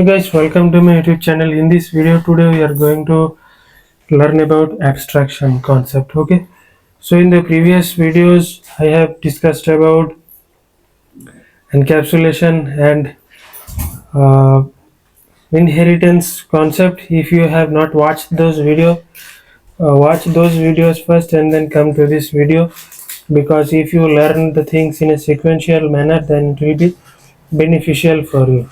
Hey guys, welcome to my YouTube channel. In this video today we are going to learn about abstraction concept. Okay, so in the previous videos I have discussed about encapsulation and uh, inheritance concept. If you have not watched those watch those videos first and then come to this video, because if you learn the things in a sequential manner then it will be beneficial for you.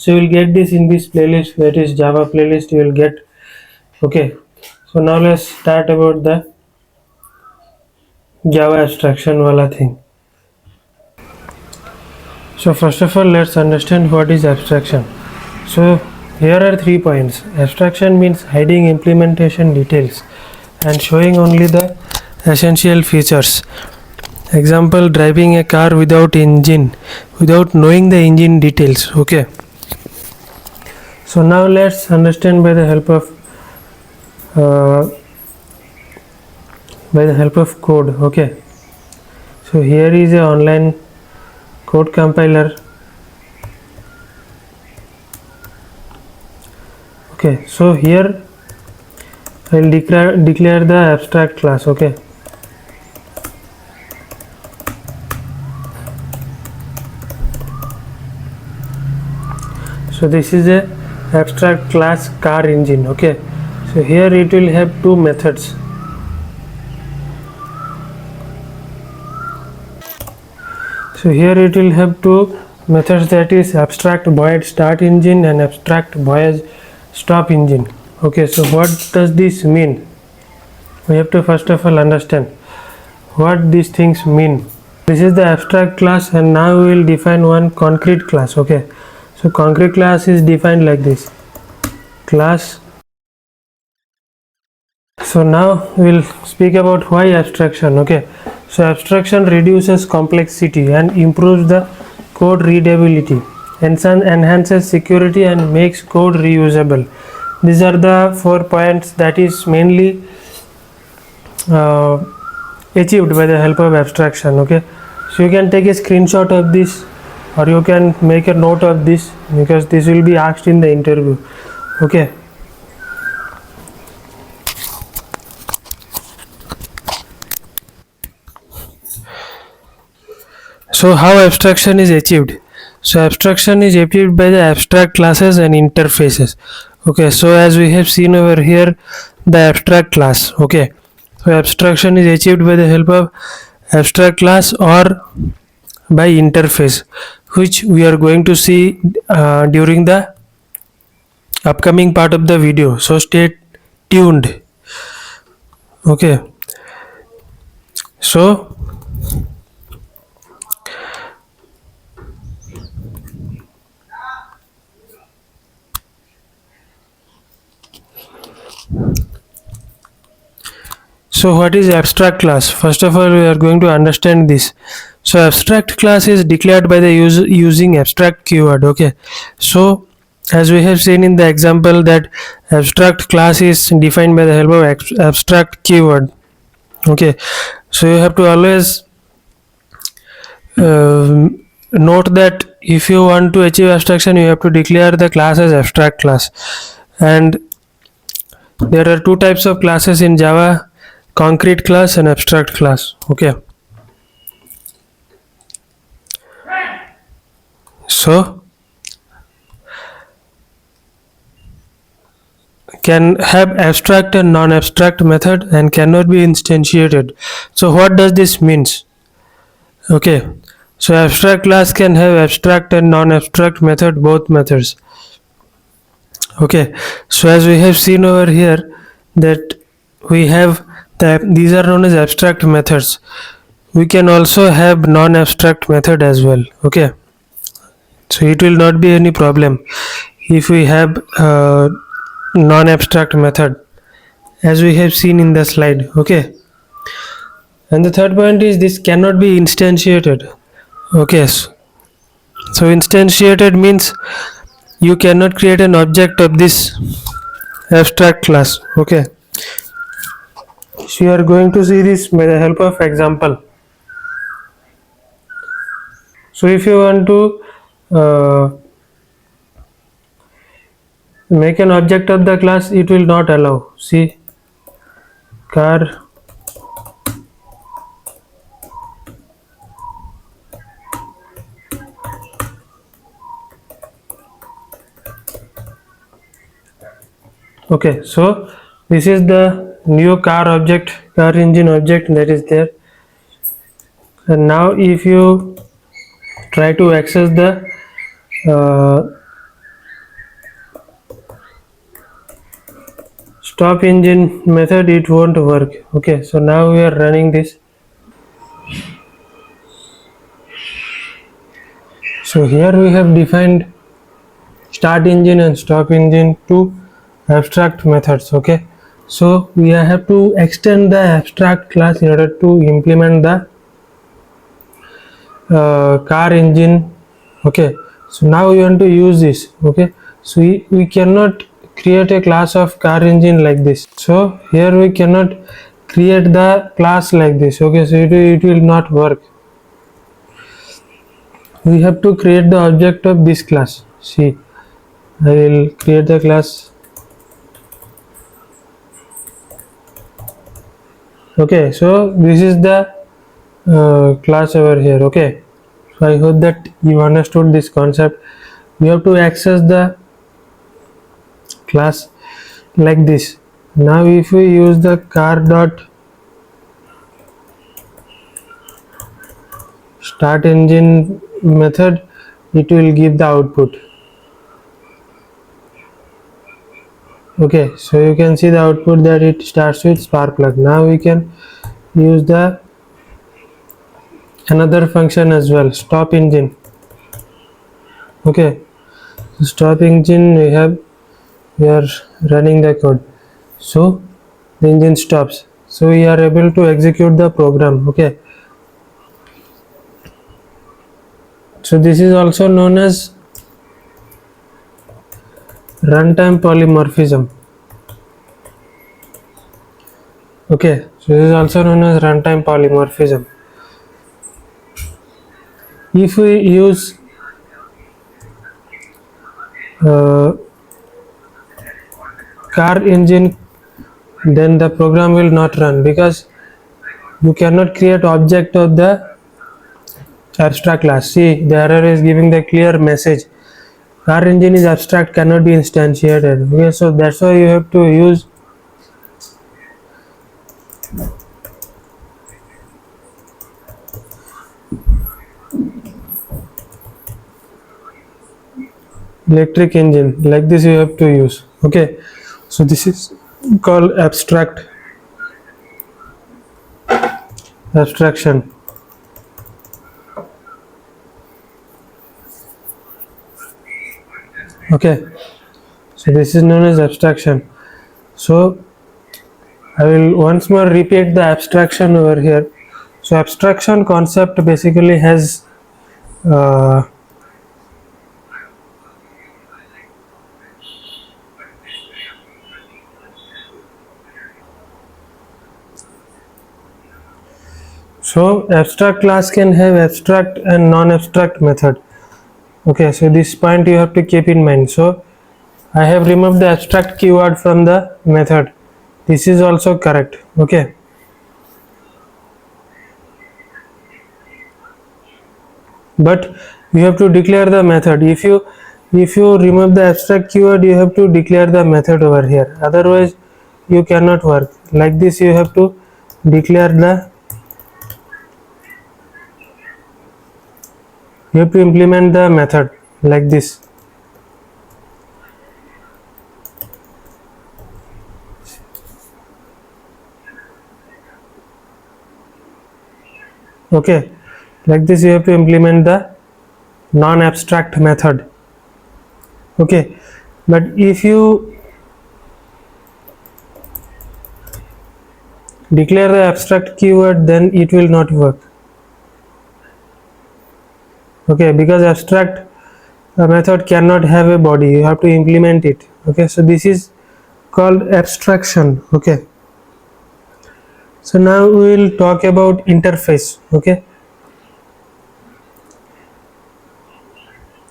So you will get this in this playlist, that is Java playlist. You will get. Okay, so now let's start about the Java abstraction wala thing. So first of all, let's understand what is abstraction. So here are 3 points. Abstraction means hiding implementation details and showing only the essential features. Example, driving a car without engine, without knowing the engine details. Okay, so now let's understand by the help of code. Okay, so here is a online code compiler. Okay, so here I will declare the abstract class. Okay, so this is a abstract class car engine. Okay, so here it will have 2 methods. So here it will have 2 methods, that is abstract void start engine and abstract void stop engine. Okay, so what does this mean? We have to first of all understand what these things mean. This is the abstract class and now we will define one concrete class. Okay, so concrete class is defined like this class. So now we will speak about why abstraction. Okay, so abstraction reduces complexity and improves the code readability, enhances security and makes code reusable. These are the 4 points that is mainly achieved by the help of abstraction. Okay, so you can take a screenshot of this or you can make a note of this, because this will be asked in the interview. Okay, so how abstraction is achieved? So abstraction is achieved by the abstract classes and interfaces. Okay, so as we have seen over here, the abstract class. Okay, so abstraction is achieved by the help of abstract class or by interface, which we are going to see during the upcoming part of the video, so stay tuned. Okay, so what is abstract class? First of all, we are going to understand this. So abstract class is declared by the using abstract keyword. Okay, so as we have seen in the example that abstract class is defined by the help of abstract keyword. Okay, so you have to always note that if you want to achieve abstraction, you have to declare the class as abstract class. And there are 2 types of classes in Java: concrete class and abstract class. Okay, so can have abstract and non-abstract method and cannot be instantiated. So what does this means? Okay, so abstract class can have abstract and non-abstract method, both methods. Okay, so as we have seen over here that we have these are known as abstract methods. We can also have non-abstract method as well. Okay, so it will not be any problem if we have non-abstract method, as we have seen in the slide. Okay, and the third point is this cannot be instantiated. Okay, so instantiated means you cannot create an object of this abstract class. Okay, so you are going to see this by the help of example. So if you want to make an object of the class, it will not allow. See, car okay, so this is the new car object, car engine object that is there. And now if you try to access the stop engine method, it won't work. Okay, so now we are running this. So here we have defined start engine and stop engine, two abstract methods. Okay, so we have to extend the abstract class in order to implement the car engine. Okay, so now we want to use this. Okay, so we cannot create a class of car engine like this. So here we cannot create the class like this. Okay, so it will not work. We have to create the object of this class. See, I will create the class. Okay, so this is the class over here. Okay, so I hope that you understood this concept. We have to access the class like this. Now if we use the car dot start engine method, it will give the output. Okay, so you can see the output that it starts with spark plug. Now we can use the another function as well, stop engine. Okay, so stop engine, we are running the code, so the engine stops, so we are able to execute the program. Okay, so this is also known as runtime polymorphism. Okay, so this is also known as runtime polymorphism. If we use car engine, then the program will not run because you cannot create object of the abstract class. See, the error is giving the clear message, car engine is abstract, cannot be instantiated. Okay, so that's why you have to use electric engine like this, you have to use. Okay, so this is called abstraction. Okay, so this is known as abstraction. So I will once more repeat the abstraction over here. So abstraction concept basically has so abstract class can have abstract and non-abstract method. Okay, so this point you have to keep in mind. So I have removed the abstract keyword from the method. This is also correct. Okay, but you have to declare the method. If you remove the abstract keyword, you have to declare the method over here, otherwise you cannot work like this. You have to declare the, you have to implement the method like this. Okay, like this you have to implement the non-abstract method. Okay, but if you declare the abstract keyword, then it will not work. Okay, because abstract method cannot have a body, you have to implement it. Okay, so this is called abstraction. Okay, so now we will talk about interface. Okay,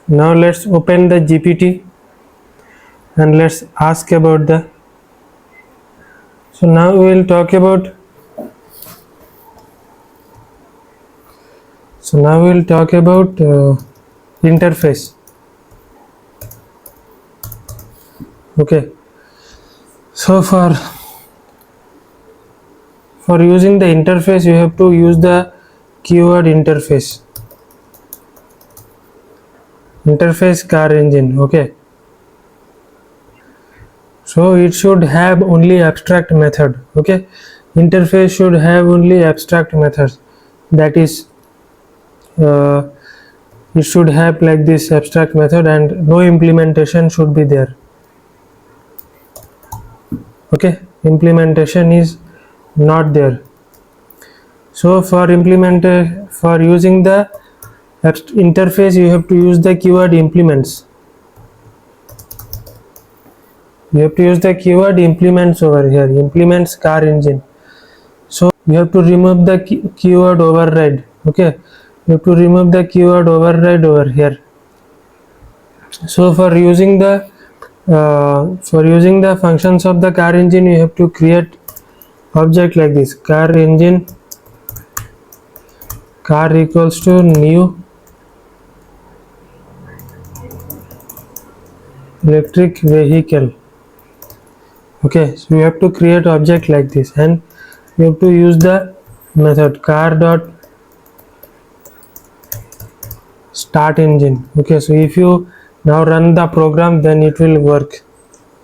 now let's open the GPT and let's ask about the. So now we will talk about. So now we will talk about interface. Okay. So for using the interface, you have to use the keyword interface. Interface car engine. Okay. So it should have only abstract method. Okay. Interface should have only abstract methods. That is, it should have like this abstract method, and no implementation should be there. Okay. Implementation is not there. So for using the interface, you have to use the keyword implements. You have to use the keyword implements over here. Implements car engine. So you have to remove the keyword override. Okay. You have to remove the keyword override over here. So for using the functions of the car engine, you have to create object like this: car engine, car equals to new electric vehicle. Okay, so you have to create object like this, and you have to use the method car dot start engine. Okay, so if you now run the program, then it will work.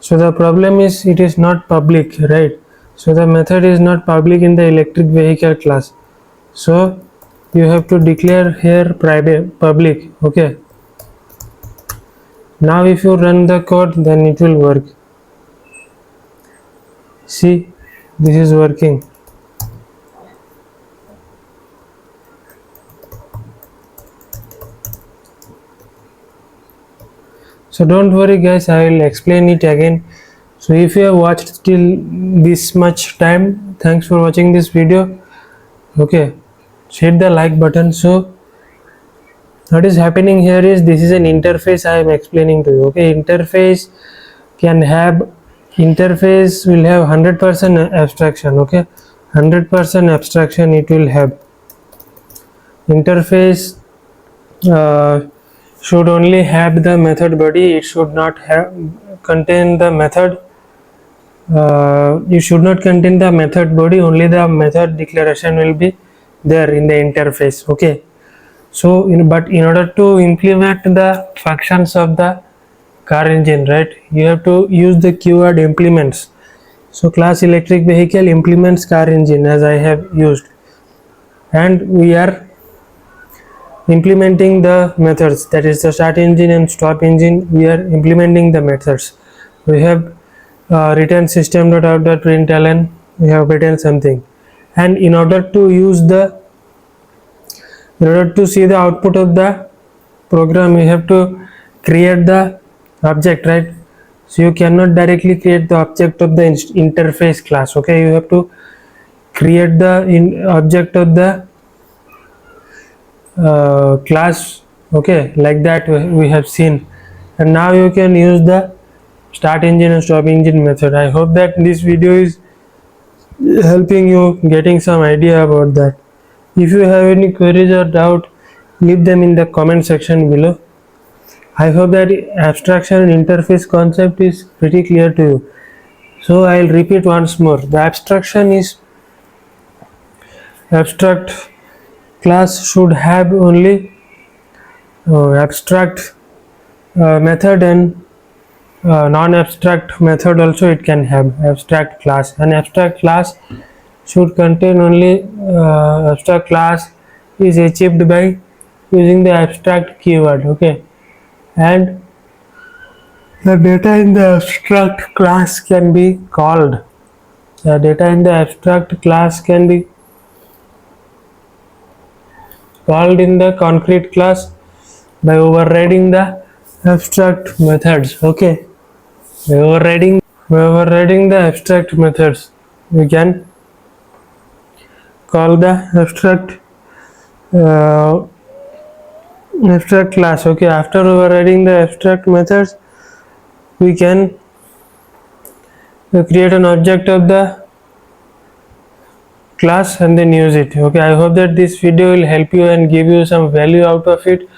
So the problem is it is not public, right? So the method is not public in the electric vehicle class. So you have to declare here private public. Okay, now if you run the code, then it will work. See, this is working. So don't worry guys, I will explain it again. So if you have watched till this much time, thanks for watching this video. Okay, hit the like button. So what is happening here is, this is an interface I am explaining to you. Okay, interface will have 100% abstraction. Okay, 100% abstraction it will have. Interface should only have the method body. It should not contain the method. You should not contain the method body. Only the method declaration will be there in the interface. Okay. So but in order to implement the functions of the car engine, right, you have to use the keyword implements. So class electric vehicle implements car engine, as I have used, and we are implementing the methods, that is the start engine and stop engine. We are implementing the methods. We have written system.out.println. We have written something, and in order to see the output of the program, you have to create the object, right? So you cannot directly create the object of the interface class. Okay, you have to create the object of the class. Okay, like that we have seen, and now you can use the start engine and stop engine method. I hope that this video is helping you getting some idea about that. If you have any queries or doubt, leave them in the comment section below. I hope that abstraction and interface concept is pretty clear to you. So I will repeat once more. The abstraction is, abstract class should have only abstract method, and non-abstract method also it can have. Abstract class, an abstract class should contain only abstract class is achieved by using the abstract keyword. Okay, and the data in the abstract class can be called. The data in the abstract class can be called in the concrete class by overriding the abstract methods. Okay, by overriding the abstract methods, we can call the abstract class. Okay, after overriding the abstract methods, we can create an object of the class and then use it. Okay, I hope that this video will help you and give you some value out of it.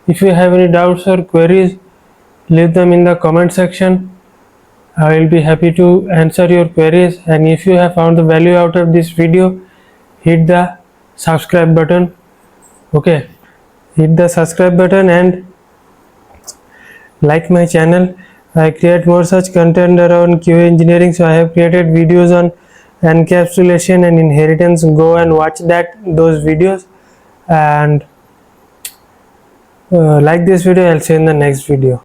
If you have any doubts or queries, leave them in the comment section. I will be happy to answer your queries, and if you have found the value out of this video, hit the subscribe button. Okay, hit the subscribe button and like my channel. I create more such content around QA engineering, so I have created videos on encapsulation and inheritance. Go and watch those videos, and like this video. I'll see you in the next video.